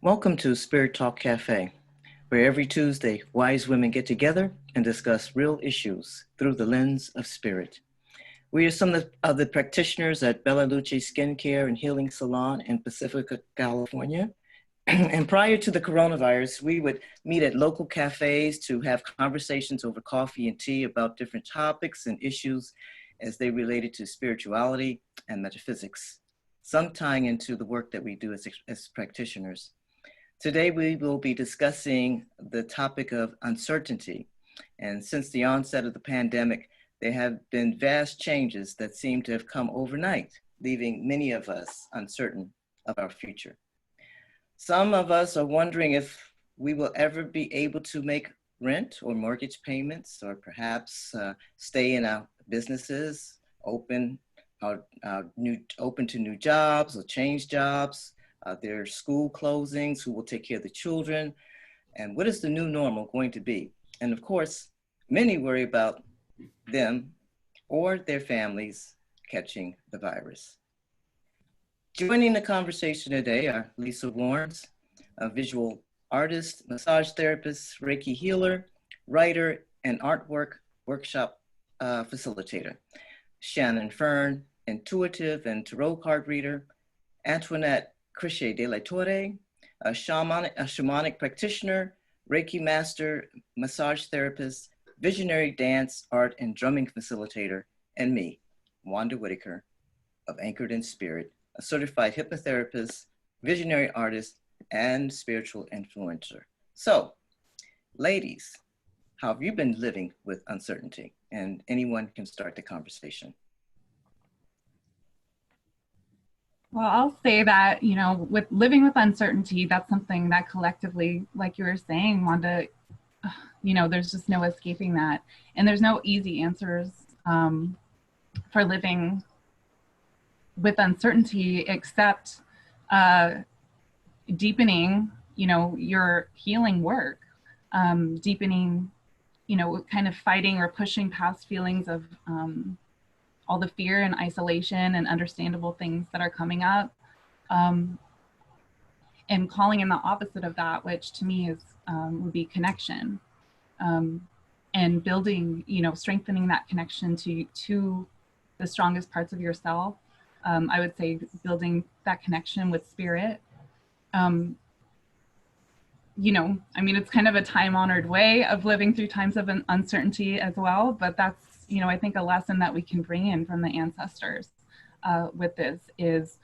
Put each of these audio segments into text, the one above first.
Welcome to Spirit Talk Cafe, where every Tuesday wise women get together and discuss real issues through the lens of spirit. We are some of the practitioners at Bella Luce Skincare and Healing Salon in Pacifica, California. And prior to the coronavirus, we would meet at local cafes to have conversations over coffee and tea about different topics and issues as they related to spirituality and metaphysics, some tying into the work that we do as practitioners. Today, we will be discussing the topic of uncertainty. And since the onset of the pandemic, there have been vast changes that seem to have come overnight, leaving many of us uncertain of our future. Some of us are wondering if we will ever be able to make rent or mortgage payments, or perhaps stay in our businesses, open to new jobs or change jobs. There are school closings, who will take care of the children, and what is the new normal going to be? And of course, many worry about them or their families catching the virus. Joining the conversation today are Lisa Lawrence, a visual artist, massage therapist, Reiki healer, writer, and artwork workshop facilitator. Shannon Fern, intuitive and tarot card reader. Antoinette Crichet de la Torre, a shamanic practitioner, Reiki master, massage therapist, visionary dance, art, and drumming facilitator, and me, Wanda Whitaker, of Anchored in Spirit, a certified hypnotherapist, visionary artist, and spiritual influencer. So, ladies, how have you been living with uncertainty? And anyone can start the conversation. Well, I'll say that, with living with uncertainty, that's something that collectively, like you were saying, Wanda, there's just no escaping that. And there's no easy answers for living with uncertainty, except deepening, your healing work, deepening, kind of fighting or pushing past feelings of all the fear and isolation and understandable things that are coming up, and calling in the opposite of that, which to me is would be connection, and building, strengthening that connection to the strongest parts of yourself. I would say building that connection with spirit. It's kind of a time-honored way of living through times of uncertainty as well, but that's, I think a lesson that we can bring in from the ancestors with this is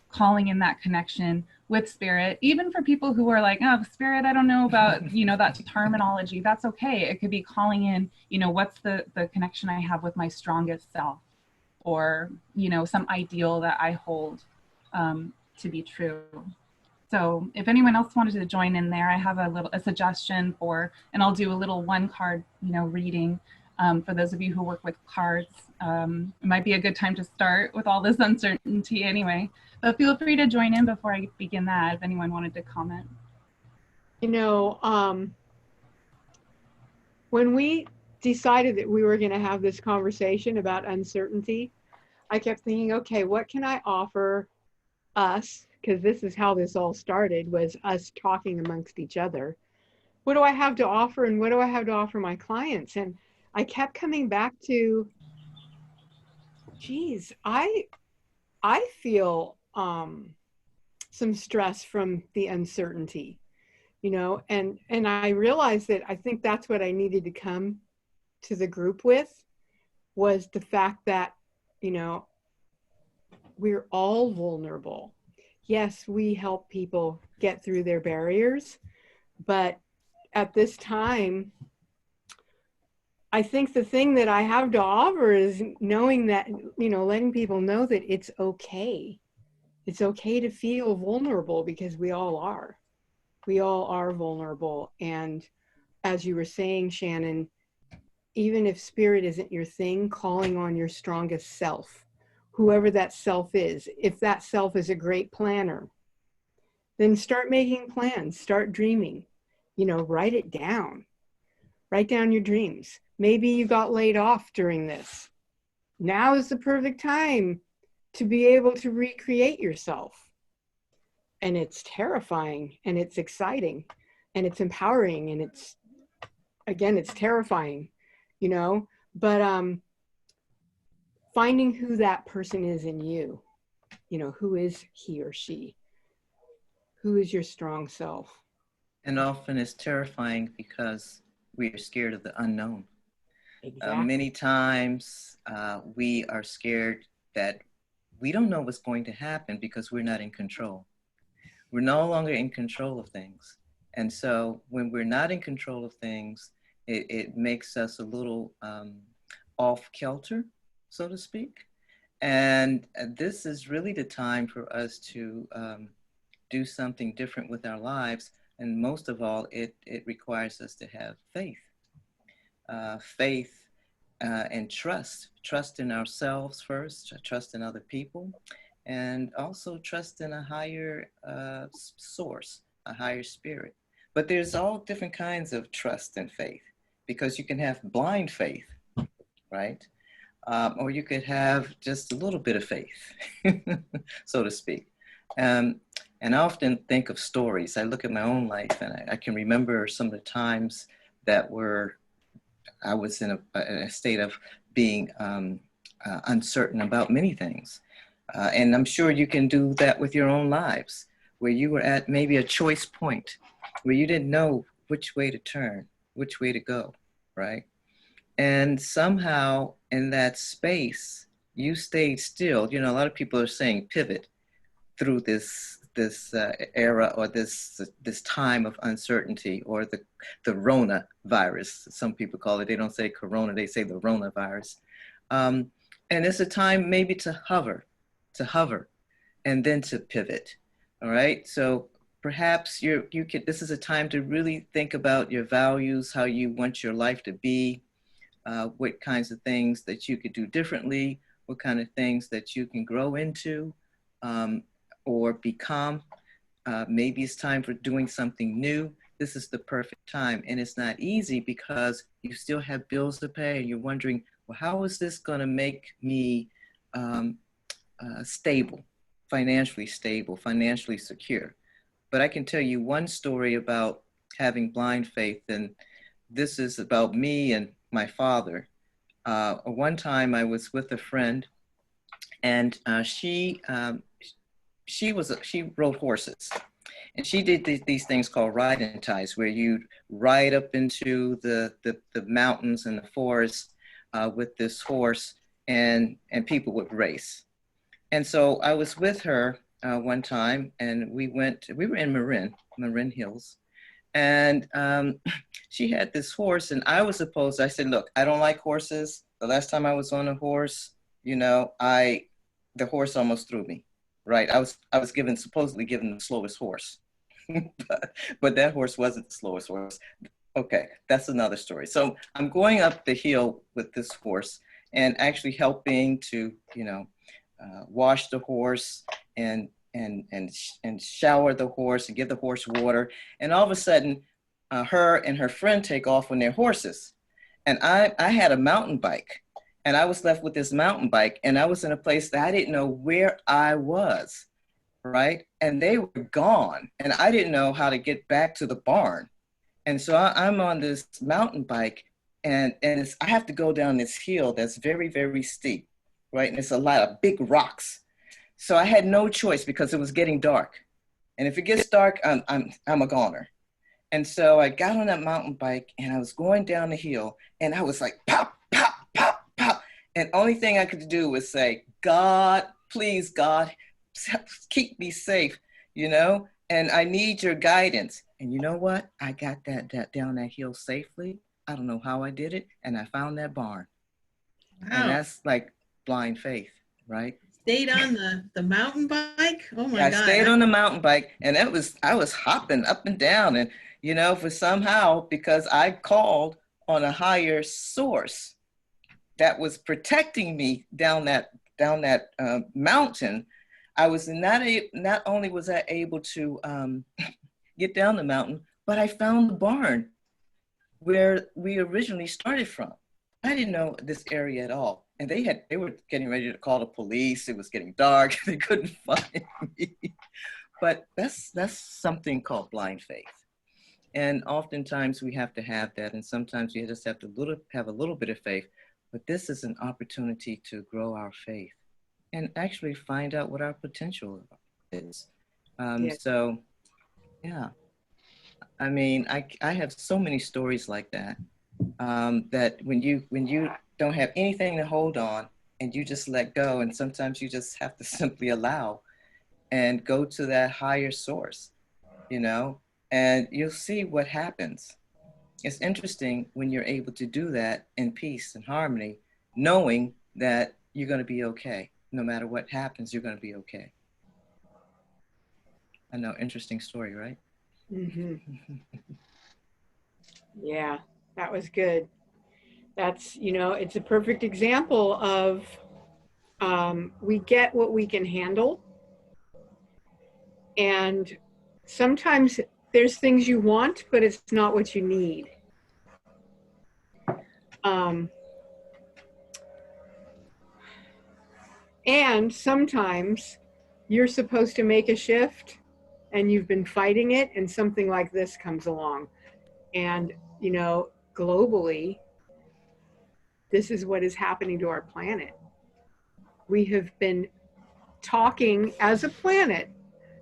calling in that connection with spirit, even for people who are like, oh, spirit, I don't know about, that terminology. That's okay. It could be calling in, what's the connection I have with my strongest self, or, some ideal that I hold to be true. So if anyone else wanted to join in there, I have a suggestion for, and I'll do a little one card, reading for those of you who work with cards. It might be a good time to start with all this uncertainty anyway, but feel free to join in before I begin that, if anyone wanted to comment. When we decided that we were going to have this conversation about uncertainty, I kept thinking, okay, what can I offer us? Because this is how this all started, was us talking amongst each other. What do I have to offer, and what do I have to offer my clients? And I kept coming back to, geez, I feel some stress from the uncertainty, and I realized that I think that's what I needed to come to the group with, was the fact that, we're all vulnerable. Yes, we help people get through their barriers, but at this time, I think the thing that I have to offer is knowing that, letting people know that it's okay. It's okay to feel vulnerable, because we all are. We all are vulnerable. And as you were saying, Shannon, even if spirit isn't your thing, calling on your strongest self, whoever that self is. If that self is a great planner, then start making plans, start dreaming, write it down. Write down your dreams. Maybe you got laid off during this. Now is the perfect time to be able to recreate yourself. and it's terrifying, and it's exciting, and it's empowering, and it's, again, it's terrifying, you know, but finding who that person is in you, you know, who is he or she? Who is your strong self? And often it's terrifying because we are scared of the unknown. Exactly. Many times we are scared that we don't know what's going to happen because we're not in control. We're no longer in control of things. And so when we're not in control of things, it makes us a little off kilter, so to speak. And this is really the time for us to do something different with our lives. And most of all, it requires us to have faith. Faith and trust in ourselves first, trust in other people, and also trust in a higher source, a higher spirit. But there's all different kinds of trust and faith, because you can have blind faith, right? Or you could have just a little bit of faith, so to speak. And I often think of stories. I look at my own life, and I can remember some of the times that I was in a state of being uncertain about many things. And I'm sure you can do that with your own lives, where you were at maybe a choice point, where you didn't know which way to turn, which way to go, right? And somehow in that space, you stayed still. You know, a lot of people are saying pivot through this era, or this time of uncertainty, or the Rona virus. Some people call it. They don't say Corona. They say the Rona virus. And it's a time maybe to hover, and then to pivot. All right. So perhaps you could. This is a time to really think about your values, how you want your life to be, what kinds of things that you could do differently, what kind of things that you can grow into. Or become. Maybe it's time for doing something new. This is the perfect time. And it's not easy because you still have bills to pay, and you're wondering, well, how is this going to make me stable, financially secure? But I can tell you one story about having blind faith, and this is about me and my father. One time I was with a friend, and she rode horses, and she did these things called riding ties, where you ride up into the mountains and the forest with this horse, and people would race. And so I was with her one time, and we were in Marin Hills, and she had this horse, and I said, look, I don't like horses. The last time I was on a horse, you know, the horse almost threw me. Right, I was supposedly given the slowest horse, but that horse wasn't the slowest horse. Okay, that's another story. So I'm going up the hill with this horse, and actually helping to, you know, wash the horse and shower the horse and give the horse water. And all of a sudden, her and her friend take off on their horses, and I had a mountain bike. And I was left with this mountain bike, and I was in a place that I didn't know where I was, right? And they were gone, and I didn't know how to get back to the barn. And so I'm on this mountain bike, and I have to go down this hill that's very, very steep, right? And it's a lot of big rocks. So I had no choice because it was getting dark. And if it gets dark, I'm a goner. And so I got on that mountain bike, and I was going down the hill, and I was like, pop, pop, pop, pop. And only thing I could do was say, God, please, God, keep me safe, you know, and I need your guidance. And you know what? I got that down that hill safely. I don't know how I did it. And I found that barn. Wow. And that's like blind faith, right? Stayed on the mountain bike? Oh my God. I stayed on the mountain bike, and I was hopping up and down, and, you know, because I called on a higher source that was protecting me down that mountain. I was not only was I able to get down the mountain, but I found the barn where we originally started from. I didn't know this area at all, and they were getting ready to call the police. It was getting dark; they couldn't find me. But that's something called blind faith. And oftentimes we have to have that, and sometimes we just have to have a little bit of faith. But this is an opportunity to grow our faith and actually find out what our potential is. Yeah. So, yeah, I mean, I have so many stories like that. That when you don't have anything to hold on and you just let go, and sometimes you just have to simply allow and go to that higher source, you know, and you'll see what happens. It's interesting when you're able to do that in peace and harmony, knowing that you're going to be okay. No matter what happens, you're going to be okay. I know, interesting story, right? Mm-hmm. Yeah, that was good. That's, it's a perfect example of we get what we can handle. And sometimes there's things you want, but it's not what you need. And sometimes you're supposed to make a shift and you've been fighting it, and something like this comes along. And, globally, this is what is happening to our planet. We have been talking as a planet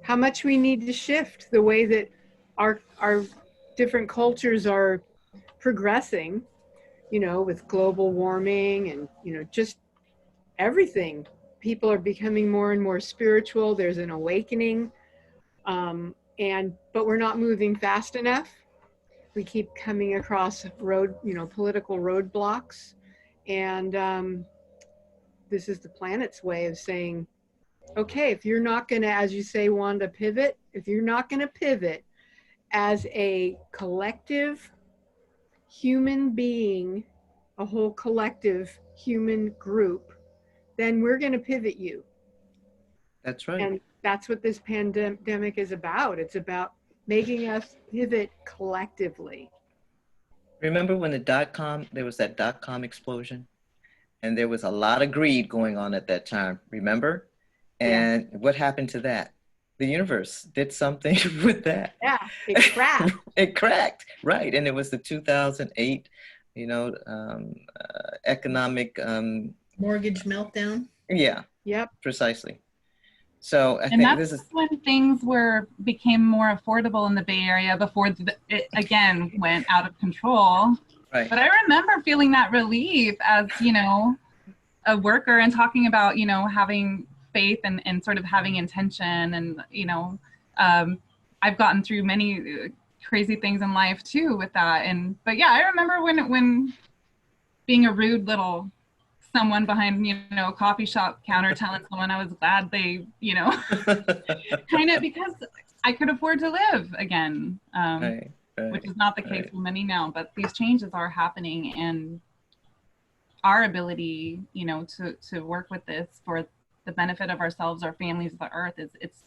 how much we need to shift the way that our different cultures are progressing, with global warming and, just everything. People are becoming more and more spiritual. There's an awakening. But we're not moving fast enough. We keep coming across political roadblocks. And this is the planet's way of saying, okay, if you're not going to, as you say, Wanda, pivot, if you're not going to pivot as a collective human being, a whole collective human group, then we're going to pivot you. That's right. And that's what this pandemic is about. It's about making us pivot collectively. Remember when there was that dot-com explosion? And there was a lot of greed going on at that time, remember? And what happened to that? The universe did something with that. Yeah, it cracked. It cracked, right. And it was the 2008, economic... mortgage meltdown. Yeah. Yep. Precisely. So I and think that's when things became more affordable in the Bay Area before it again went out of control. Right. But I remember feeling that relief as, a worker and talking about, having faith and sort of having intention. And, I've gotten through many crazy things in life too with that. But yeah, I remember when being a rude little someone behind, a coffee shop counter telling someone I was glad they, kind of, because I could afford to live again. Right. Which is not the case for many now, but these changes are happening, and our ability, to work with this for the benefit of ourselves, our families, the earth, it's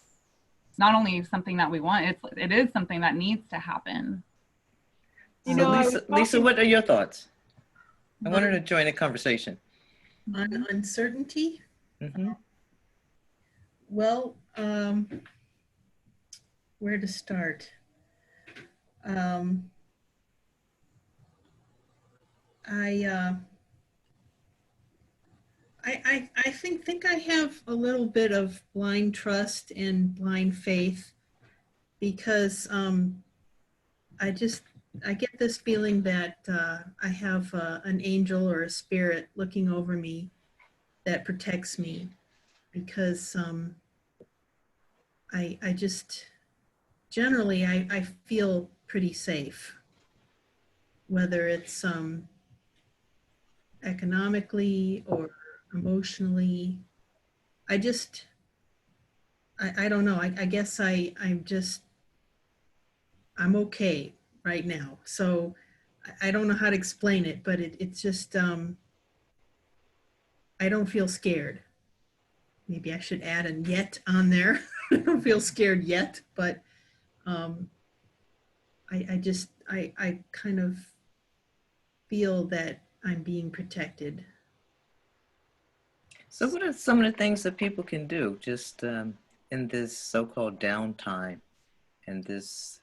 not only something that we want, it is something that needs to happen. Lisa, what are your thoughts? I wanted to join the conversation. On uncertainty? Mm-hmm. Well, where to start? I think I have a little bit of blind trust and blind faith, because I get this feeling that I have an angel or a spirit looking over me that protects me, because I just generally I feel pretty safe, whether it's economically or emotionally. I don't know. I guess I'm okay right now. So I don't know how to explain it, but it's just, I don't feel scared. Maybe I should add a yet on there. I don't feel scared yet, but I kind of feel that I'm being protected. So what are some of the things that people can do? Just in this so-called downtime and this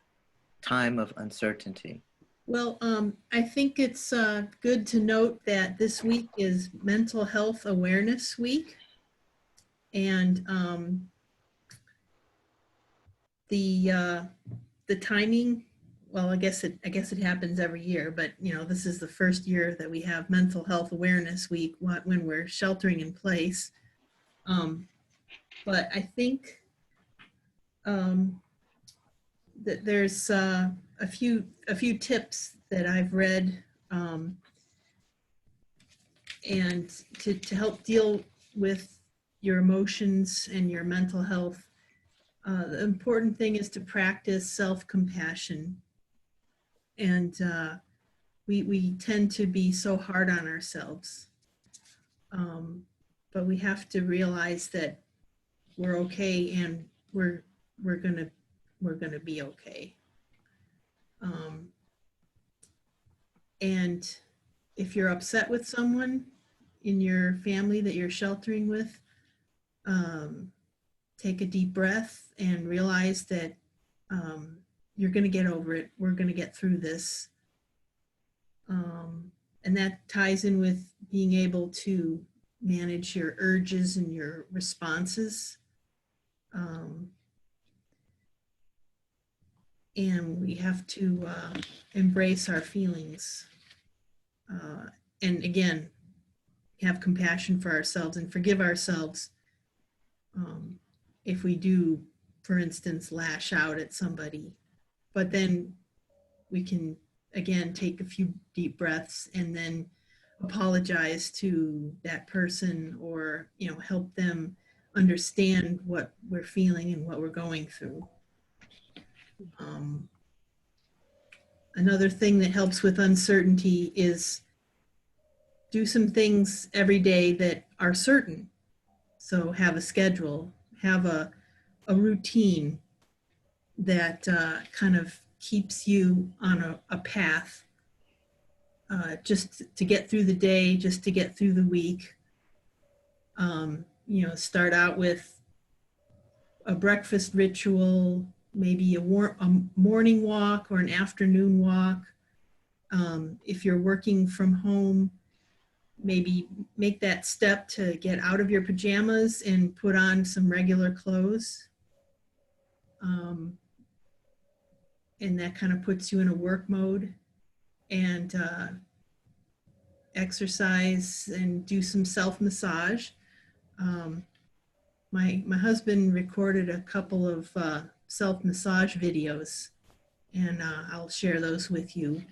time of uncertainty? Well, I think it's good to note that this week is Mental Health Awareness Week, and the timing. Well, I guess it happens every year, but you know, this is the first year that we have Mental Health Awareness Week when we're sheltering in place. But I think that there's a few tips that I've read, and to help deal with your emotions and your mental health. The important thing is to practice self-compassion, and we tend to be so hard on ourselves, but we have to realize that we're okay, and we're gonna be okay. And if you're upset with someone in your family that you're sheltering with, take a deep breath and realize that you're going to get over it. We're going to get through this. And that ties in with being able to manage your urges and your responses. And we have to embrace our feelings. And again, have compassion for ourselves and forgive ourselves if we do, for instance, lash out at somebody. But then we can, again, take a few deep breaths and then apologize to that person, or, you know, help them understand what we're feeling and what we're going through. Another thing that helps with uncertainty is do some things every day that are certain. So have a schedule, have a routine that kind of keeps you on a path, just to get through the day, just to get through the week. You know, start out with a breakfast ritual, maybe a morning walk or an afternoon walk. If you're working from home, maybe make that step to get out of your pajamas and put on some regular clothes. And that kind of puts you in a work mode. And exercise and do some self-massage. My husband recorded a couple of self-massage videos, and I'll share those with you.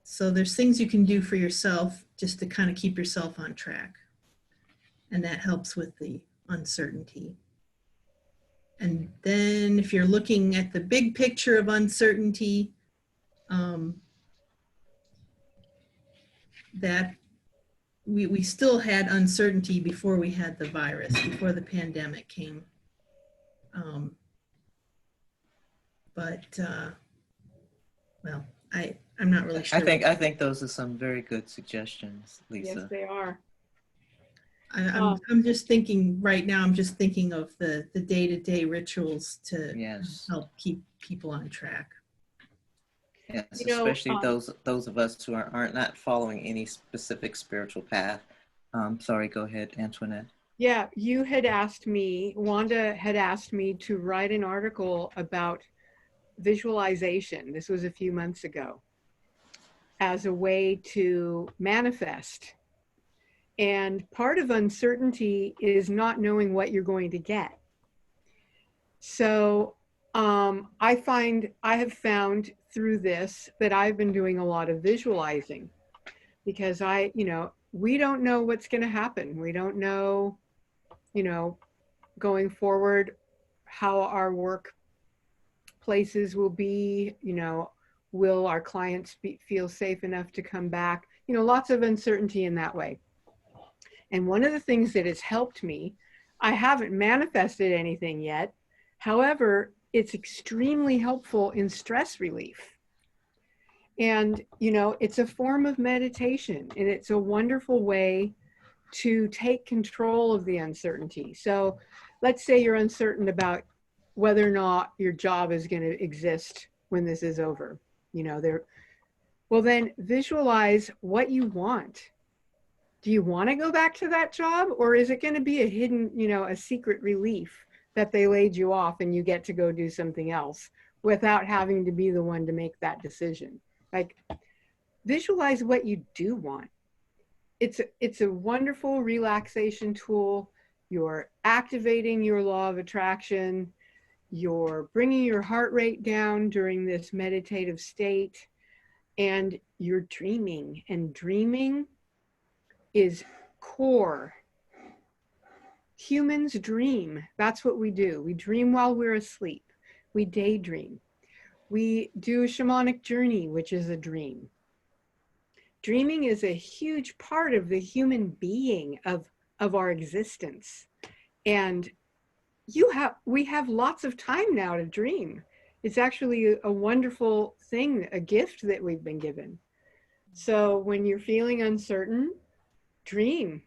So there's things you can do for yourself just to kind of keep yourself on track. And that helps with the uncertainty. And then if you're looking at the big picture of uncertainty, that we still had uncertainty before we had the virus, before the pandemic came. Well, I'm not really sure. I think those are some very good suggestions, Lisa. Yes, they are. I'm just thinking right now, I'm just thinking of the day-to-day rituals to help keep people on track. Yes, especially those of us who aren't not following any specific spiritual path. Sorry, go ahead, Antoinette. Yeah, you had asked me, Wanda had asked me to write an article about visualization. This was a few months ago, as a way to manifest. And part of uncertainty is not knowing what you're going to get. So I have found through this that I've been doing a lot of visualizing, because we don't know what's going to happen. We don't know, going forward, how our work places will be, will our clients feel safe enough to come back? Lots of uncertainty in that way. And one of the things that has helped me, I haven't manifested anything yet. However, it's extremely helpful in stress relief. And, it's a form of meditation, and it's a wonderful way to take control of the uncertainty. So let's say you're uncertain about whether or not your job is going to exist when this is over. You know, well, then visualize what you want. Do you want to go back to that job, or is it going to be a hidden, you know, a secret relief that they laid you off and you get to go do something else without having to be the one to make that decision? Like, visualize what you do want. It's a wonderful relaxation tool. You're activating your law of attraction. You're bringing your heart rate down during this meditative state, and you're dreaming. And dreaming is core. Humans dream. That's what we do. We dream while we're asleep. We daydream. We do a shamanic journey, which is a dream. Dreaming is a huge part of the human being of our existence. And we have lots of time now to dream. It's actually a wonderful thing, a gift that we've been given. So when you're feeling uncertain, dream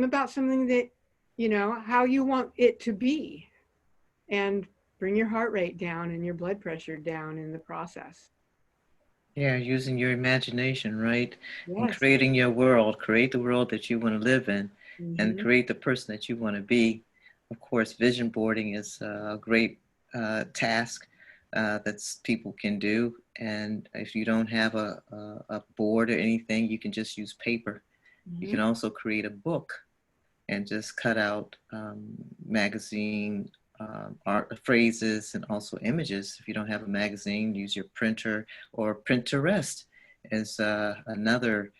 about something that, you know, how you want it to be, and bring your heart rate down and your blood pressure down in the process. Yeah, using your imagination, right? Yes. And creating your world, create the world that you want to live in, and Mm-hmm. create the person that you want to be. Of course, vision boarding is a great task that people can do. And if you don't have a board or anything, you can just use paper. Mm-hmm. You can also create a book and just cut out magazine art phrases and also images. If you don't have a magazine, use your printer, or Pinterest is another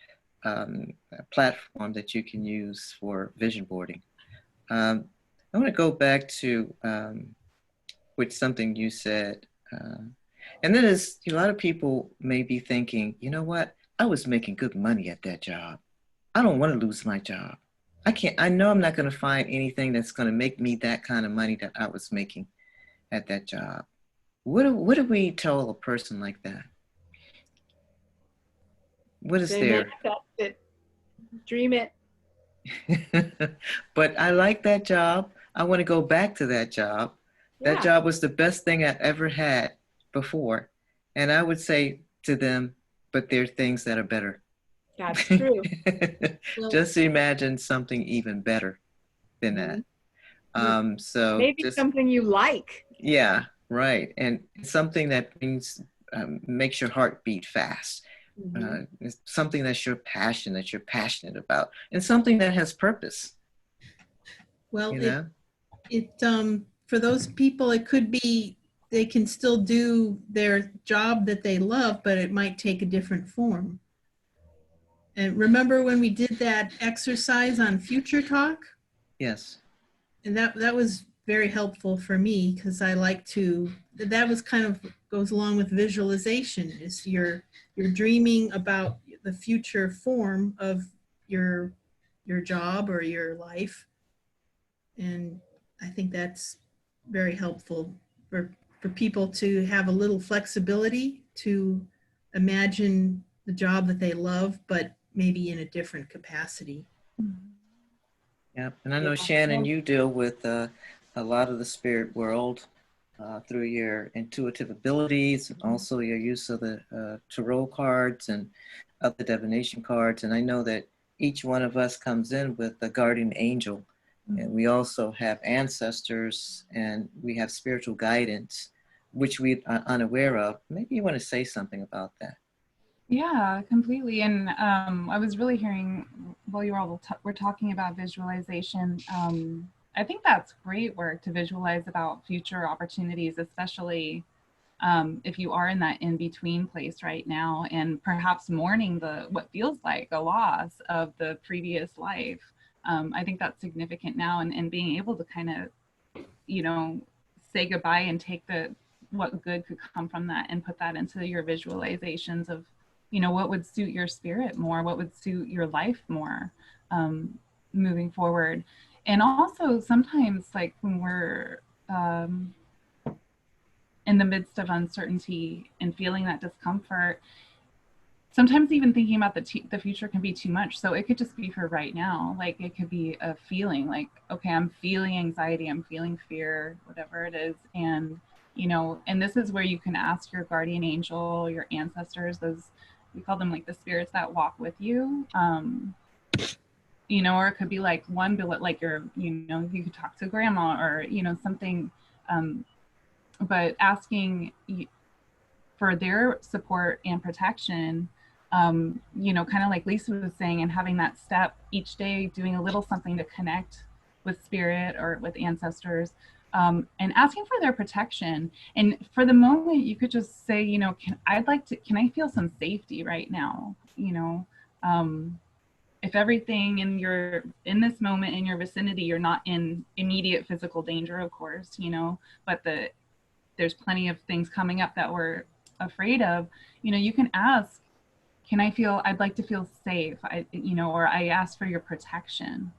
platform that you can use for vision boarding. I want to go back to with something you said. And then is a lot of people may be thinking, you know what? I was making good money at that job. I don't want to lose my job. I know I'm not going to find anything that's going to make me that kind of money that I was making at that job. What do we tell a person like that? What is They there? manifest it. Dream it. But I like that job. I want to go back to that job. Yeah. That job was the best thing I've ever had before. And I would say to them, but there are things that are better. That's true. Just imagine something even better than that. So maybe just something you like. Yeah, right. And something that brings makes your heart beat fast. Mm-hmm. It's something that you're passionate about, and something that has purpose. Well, You know? it for those people, it could be they can still do their job that they love, but it might take a different form. And remember when we did that exercise on future talk? Yes. And that was very helpful for me, because I like to, that was kind of goes along with visualization, is you're dreaming about the future form of your job or your life. And I think that's very helpful for people to have a little flexibility to imagine the job that they love, but maybe in a different capacity. Yeah. And I know, Shannon, you deal with a lot of the spirit world through your intuitive abilities, and also your use of the tarot cards and other divination cards. And I know that each one of us comes in with a guardian angel. And we also have ancestors, and we have spiritual guidance, which we are unaware of. Maybe you want to say something about that. Yeah, completely. And I was really hearing while you all were talking about visualization. I think that's great work to visualize about future opportunities, especially if you are in that in-between place right now, and perhaps mourning what feels like a loss of the previous life. I think that's significant now, and being able to kind of, you know, say goodbye and take what good could come from that and put that into your visualizations of, you know, what would suit your spirit more, what would suit your life more moving forward. And also sometimes, like when we're in the midst of uncertainty and feeling that discomfort, sometimes even thinking about the future can be too much. So it could just be for right now. Like it could be a feeling like, okay, I'm feeling anxiety, I'm feeling fear, whatever it is. And, you know, and this is where you can ask your guardian angel, your ancestors, those, we call them like the spirits that walk with you. You know, or it could be like one, like your, you know, you could talk to grandma or, you know, something, but asking for their support and protection, you know, kind of like Lisa was saying, and having that step each day, doing a little something to connect with spirit or with ancestors, and asking for their protection. And for the moment, you could just say, you know, can I feel some safety right now? You know, if everything in this moment in your vicinity, you're not in immediate physical danger, of course, you know, but there's plenty of things coming up that we're afraid of, you know, you can ask, I'd like to feel safe, you know, or I ask for your protection.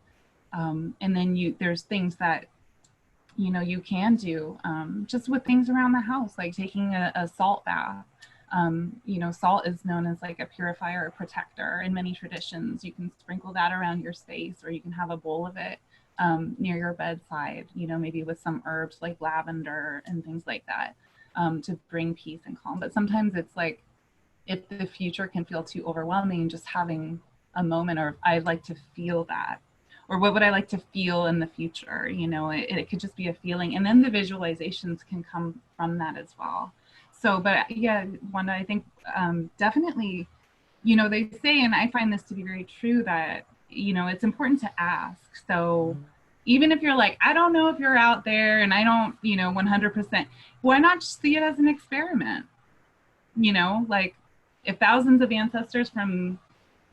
And then there's things that, you know, you can do just with things around the house, like taking a salt bath. You know, salt is known as like a purifier or protector in many traditions. You can sprinkle that around your space, or you can have a bowl of it near your bedside, you know, maybe with some herbs like lavender and things like that, to bring peace and calm. But sometimes it's like, if the future can feel too overwhelming, just having a moment, or I'd like to feel that, or what would I like to feel in the future, you know, it could just be a feeling, and then the visualizations can come from that as well. So, but yeah, Wanda, I think definitely, you know, they say, and I find this to be very true, that, you know, it's important to ask. So even if you're like, I don't know if you're out there and I don't, you know, 100%, why not just see it as an experiment? You know, like if thousands of ancestors from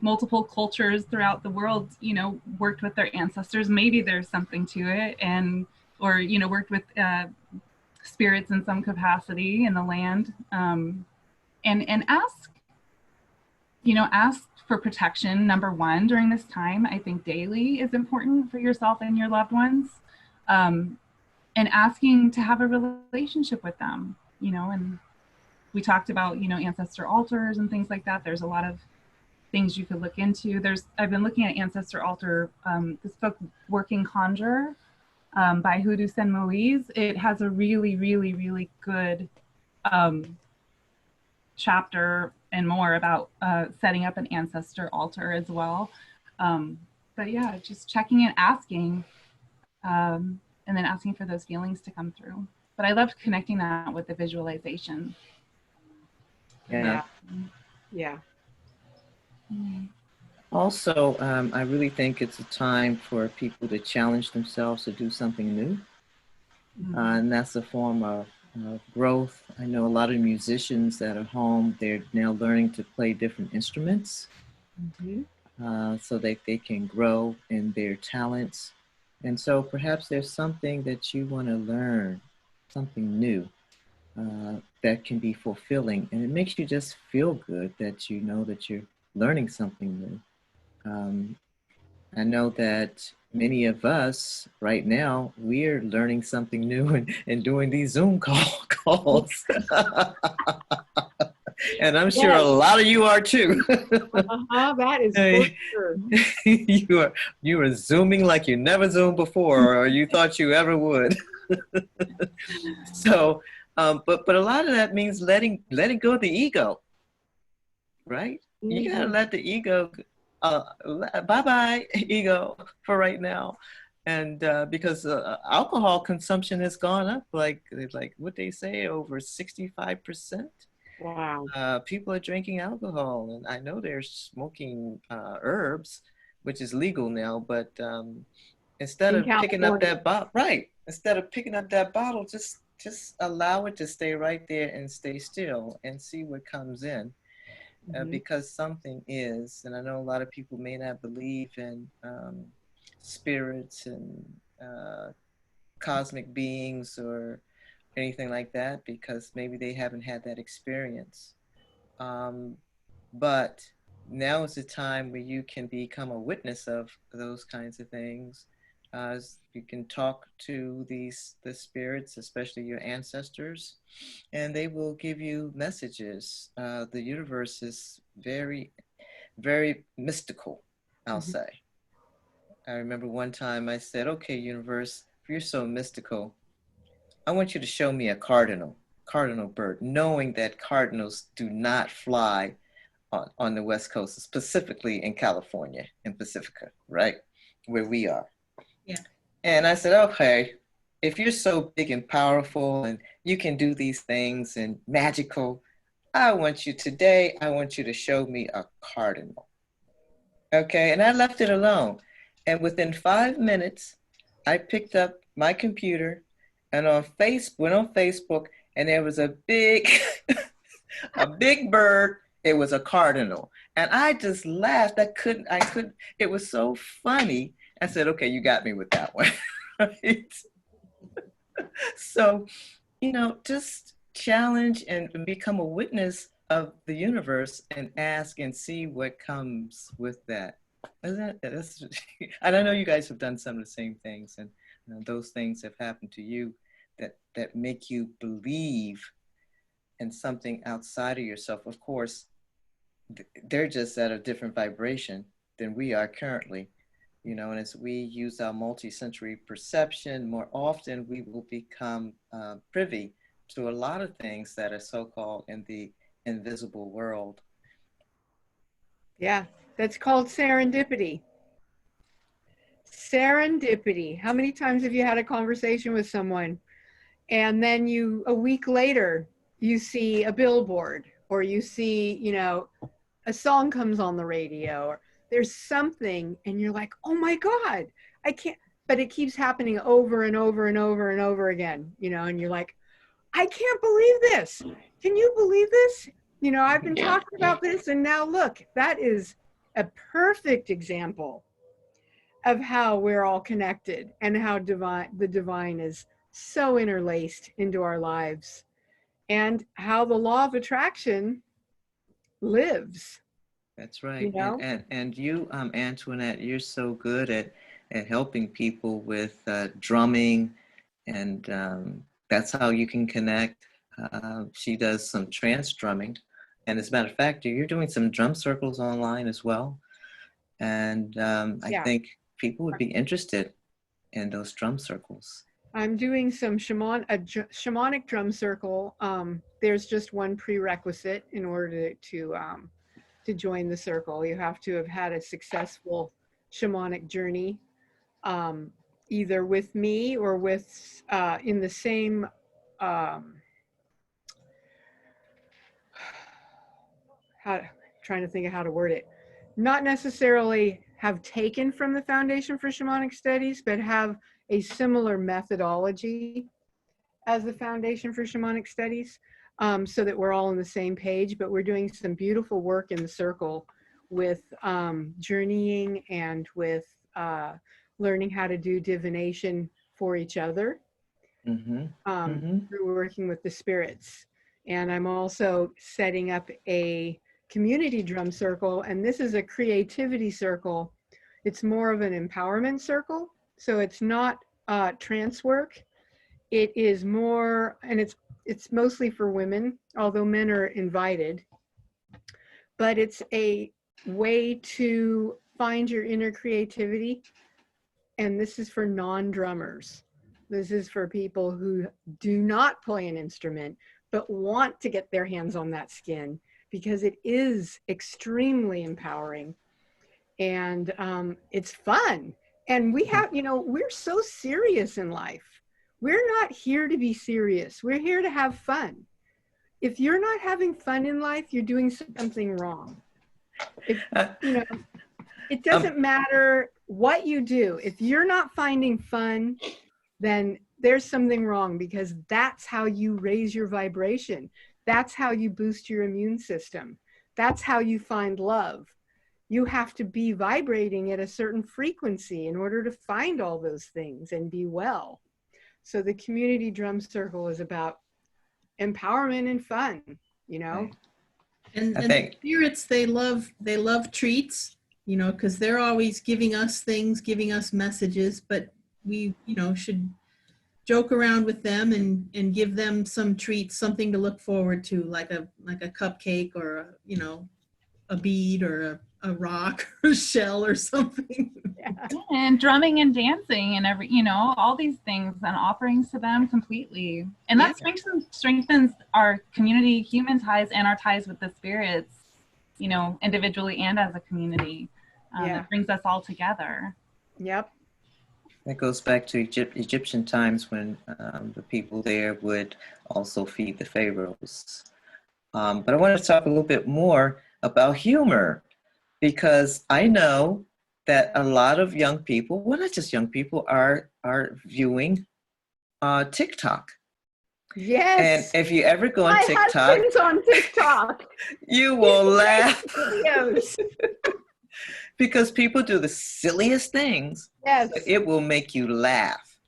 multiple cultures throughout the world, you know, worked with their ancestors, maybe there's something to it, and, or, you know, worked with spirits in some capacity in the land, and ask, you know, ask for protection, number one, during this time. I think daily is important for yourself and your loved ones, and asking to have a relationship with them, you know. And we talked about, you know, ancestor altars and things like that. There's a lot of things you could look into. I've been looking at ancestor altar, this book, Working Conjure, by Hoodoo and Moise. It has a really, really, really good chapter and more about setting up an ancestor altar as well. But yeah, just checking and asking, and then asking for those feelings to come through. But I loved connecting that with the visualization. Yeah. Yeah. Also, I really think it's a time for people to challenge themselves to do something new. And that's a form of growth. I know a lot of musicians that are home, they're now learning to play different instruments, so that they can grow in their talents. And so perhaps there's something that you want to learn, something new, that can be fulfilling. And it makes you just feel good that you know that you're learning something new. I know that many of us right now, we're learning something new and doing these Zoom calls. And I'm sure a lot of you are too. That is for sure. You are Zooming like you never Zoomed before, or you thought you ever would. So, but a lot of that means letting go of the ego, right? You gotta let the ego, bye-bye ego for right now. And because alcohol consumption has gone up, like what they say, over 65%. Wow. People are drinking alcohol, and I know they're smoking herbs, which is legal now, but instead In of picking up California. that bottle, right, instead of picking up that bottle, just allow it to stay right there and stay still and see what comes in. Because something is, and I know a lot of people may not believe in spirits and cosmic beings or anything like that, because maybe they haven't had that experience. But now is the time where you can become a witness of those kinds of things, You can talk to the spirits, especially your ancestors, and they will give you messages. The universe is very, very mystical, I'll say. I remember one time I said, okay, universe, if you're so mystical, I want you to show me a cardinal bird, knowing that cardinals do not fly on the West Coast, specifically in California, in Pacifica, right? Where we are. Yeah. And I said, okay, if you're so big and powerful and you can do these things and magical, I want you to show me a cardinal. Okay, and I left it alone. And within 5 minutes, I picked up my computer and went on Facebook, and there was a big, a big bird. It was a cardinal. And I just laughed. I couldn't, it was so funny. I said, okay, you got me with that one. Right? So, just challenge and become a witness of the universe and ask and see what comes with that. And I know you guys have done some of the same things, and those things have happened to you that make you believe in something outside of yourself. Of course, they're just at a different vibration than we are currently, and as we use our multi-sensory perception more often, we will become privy to a lot of things that are so-called in the invisible world. Yeah, that's called serendipity. Serendipity. How many times have you had a conversation with someone and then a week later, you see a billboard, or you see, a song comes on the radio, or there's something and you're like, oh my God, I can't, but it keeps happening over and over and over and over again, and you're like, I can't believe this. Can you believe this? I've been talking about this, and now look, that is a perfect example of how we're all connected and how the divine is so interlaced into our lives, and how the law of attraction lives. That's right. And you, Antoinette, you're so good at helping people with drumming, and that's how you can connect. She does some trance drumming, and as a matter of fact, you're doing some drum circles online as well. And I think people would be interested in those drum circles. I'm doing some shamanic drum circle. There's just one prerequisite in order to join the circle. You have to have had a successful shamanic journey, either with me or with in the same trying to think of how to word it. Not necessarily have taken from the Foundation for Shamanic Studies, but have a similar methodology as the Foundation for Shamanic Studies, so that we're all on the same page. But we're doing some beautiful work in the circle with journeying and with learning how to do divination for each other, through working with the spirits. And I'm also setting up a community drum circle, and this is a creativity circle. It's more of an empowerment circle, so it's not trance work. It is more, and it's mostly for women, although men are invited. But it's a way to find your inner creativity, and this is for non-drummers. This is for people who do not play an instrument but want to get their hands on that skin, because it is extremely empowering, and it's fun. And we have, we're so serious in life. We're not here to be serious. We're here to have fun. If you're not having fun in life, you're doing something wrong. It doesn't matter what you do. If you're not finding fun, then there's something wrong, because that's how you raise your vibration. That's how you boost your immune system. That's how you find love. You have to be vibrating at a certain frequency in order to find all those things and be well. So the community drum circle is about empowerment and fun, And the spirits, they love treats, because they're always giving us things, giving us messages, but we, you know, should joke around with them and give them some treats, something to look forward to, like a cupcake or a, you know, a bead or a rock or a shell or something. Yeah. And drumming and dancing and every, you know, all these things and offerings to them completely. And that strengthens our community, human ties, and our ties with the spirits, you know, individually and as a community. It brings us all together. Yep. That goes back to Egyptian times when the people there would also feed the pharaohs. But I want to talk a little bit more about humor, because I know that a lot of young people, well, not just young people, are viewing TikTok. Yes. And if you ever go on My TikTok, husband's on TikTok. you will laugh Videos. because people do the silliest things. Yes. But it will make you laugh.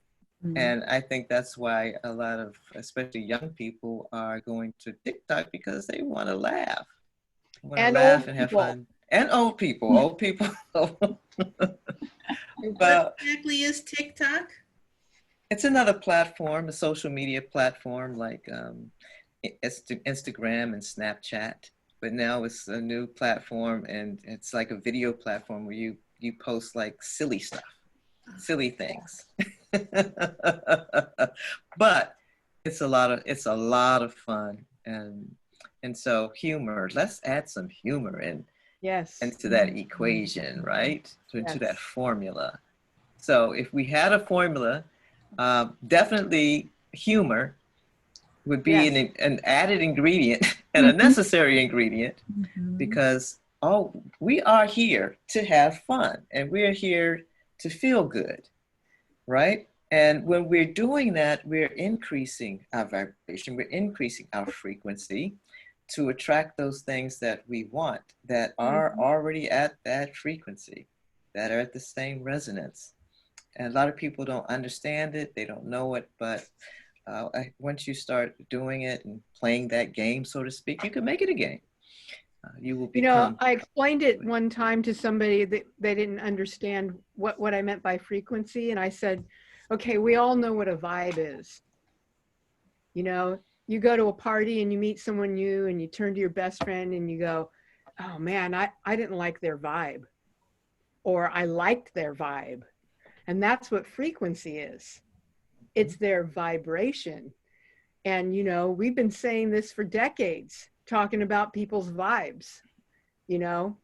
Mm. And I think that's why a lot of, especially young people, are going to TikTok, because they want to laugh. Want to And laugh old and have people. fun. And old people. What exactly is TikTok? It's another platform, a social media platform like Instagram and Snapchat. But now it's a new platform, and it's like a video platform where you post like silly stuff, silly things. But it's a lot of fun, and so humor. Let's add some humor into that equation, right? Into that formula. So if we had a formula, definitely humor would be an added ingredient and a necessary ingredient, because we are here to have fun, and we're here to feel good, right? And when we're doing that, we're increasing our vibration, we're increasing our frequency to attract those things that we want, that are already at that frequency, that are at the same resonance. And a lot of people don't understand it, they don't know it, but once you start doing it and playing that game, so to speak, you can make it a game. You will become. You know, I explained it one time to somebody that they didn't understand what I meant by frequency. And I said, okay, we all know what a vibe is. You know, you go to a party and you meet someone new and you turn to your best friend and you go, oh man, I didn't like their vibe, or I liked their vibe. And that's what frequency is. It's their vibration. And, you know, we've been saying this for decades, talking about people's vibes, you know,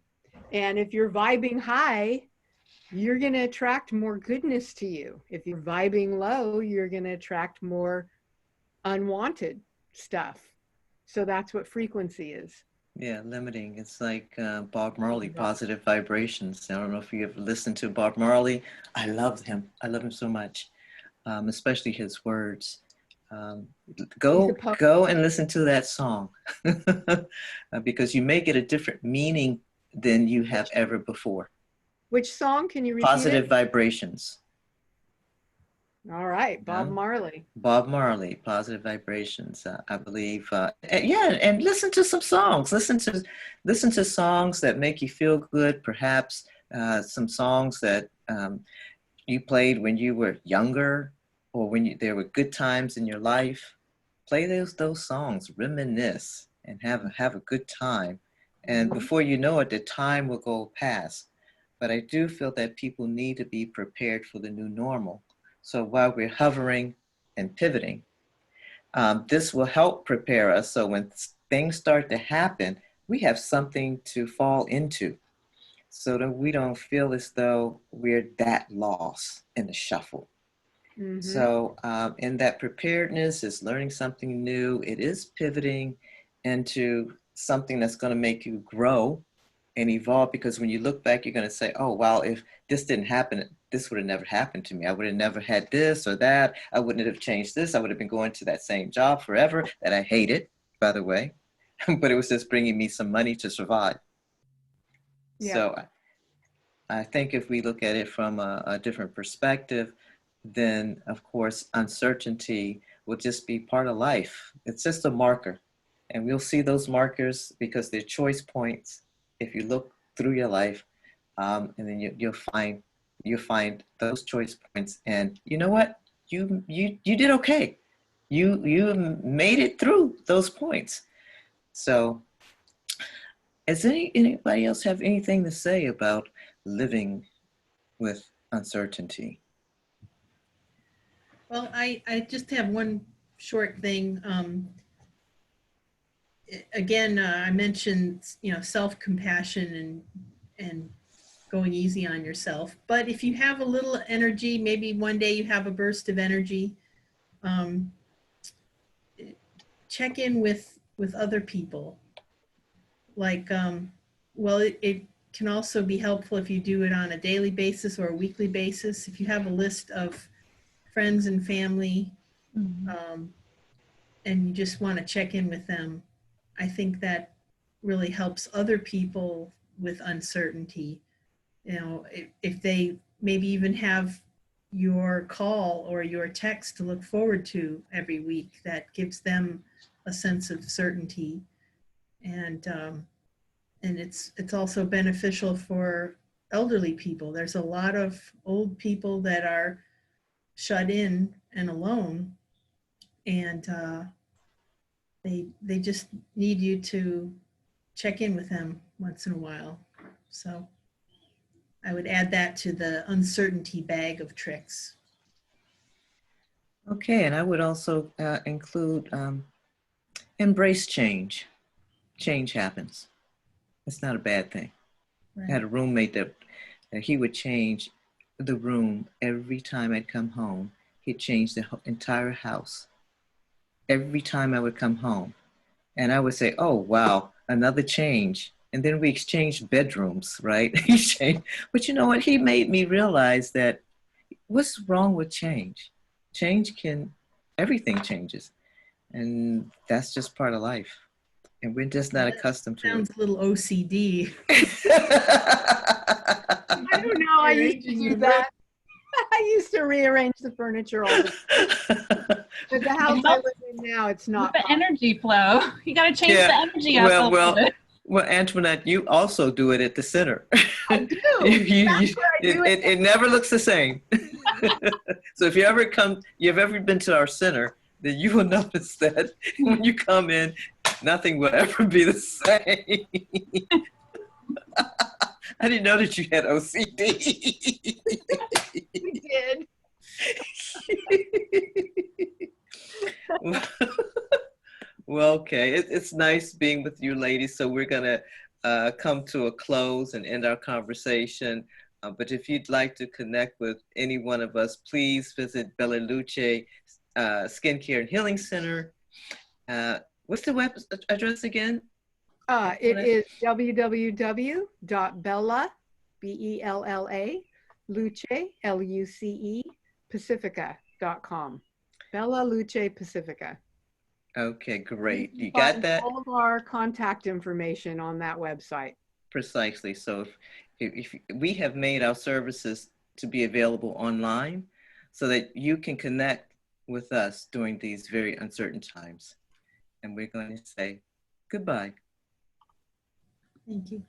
and if you're vibing high, you're going to attract more goodness to you. If you're vibing low, you're going to attract more unwanted stuff. So that's what frequency is. Yeah, limiting. It's like Bob Marley, positive vibrations. I don't know if you ever listened to Bob Marley. I love him. I love him so much, especially his words. Go and listen to that song because you may get a different meaning than you have ever before. Which song? Can you repeat Positive it? Vibrations. All right, Bob Marley. Bob Marley, Positive Vibrations. I believe. And listen to some songs. Listen to songs that make you feel good. Perhaps some songs that you played when you were younger, or when there were good times in your life. Play those songs. Reminisce and have a good time. And before you know it, the time will go past. But I do feel that people need to be prepared for the new normal. So while we're hovering and pivoting, this will help prepare us. So when things start to happen, we have something to fall into, so that we don't feel as though we're that lost in the shuffle. So in that preparedness is learning something new. It is pivoting into something that's going to make you grow and evolve, because when you look back, you're going to say, oh, wow, if this didn't happen, this would have never happened to me. I would have never had this or that. I wouldn't have changed this. I would have been going to that same job forever that I hated, by the way, but it was just bringing me some money to survive. Yeah. So I think if we look at it from a different perspective, then of course, uncertainty will just be part of life. It's just a marker. And we'll see those markers because they're choice points if you look through your life, and then you'll find you find those choice points, and you know what? You did okay. You made it through those points. So, does anybody else have anything to say about living with uncertainty? Well, I just have one short thing. Again, I mentioned, self-compassion and going easy on yourself. But if you have a little energy, maybe one day you have a burst of energy, check in with other people. Like, it can also be helpful if you do it on a daily basis or a weekly basis. If you have a list of friends and family, and you just want to check in with them, I think that really helps other people with uncertainty. If they maybe even have your call or your text to look forward to every week, that gives them a sense of certainty. And it's also beneficial for elderly people. There's a lot of old people that are shut in and alone, and they just need you to check in with them once in a while. So I would add that to the uncertainty bag of tricks. Okay, and I would also include embrace change. Change happens. It's not a bad thing. Right. I had a roommate that he would change the room every time I'd come home. He'd change the entire house every time I would come home. And I would say, oh, wow, another change. And then we exchanged bedrooms, right? But you know what? He made me realize that what's wrong with change? Everything changes. And that's just part of life. And we're just not accustomed to it. Sounds a little OCD. I don't know. I used to do that. I used to rearrange the furniture all the time. But the house I live in now, it's not. The energy flow. You got to change the energy up a little bit. Well, Antoinette, you also do it at the center. I do. It never looks the same. So if you've ever been to our center, then you will notice that when you come in, nothing will ever be the same. I didn't know that you had OCD. We did. Well, okay. It's nice being with you ladies. So we're going to come to a close and end our conversation. But if you'd like to connect with any one of us, please visit Bella Luce Skincare and Healing Center. What's the web address again? It is www.bella, BELLA, Luce, LUCE, Pacifica.com. Bella Luce Pacifica. Okay, great. You got that? All of our contact information on that website. Precisely. So if we have made our services to be available online so that you can connect with us during these very uncertain times. And we're going to say goodbye. Thank you.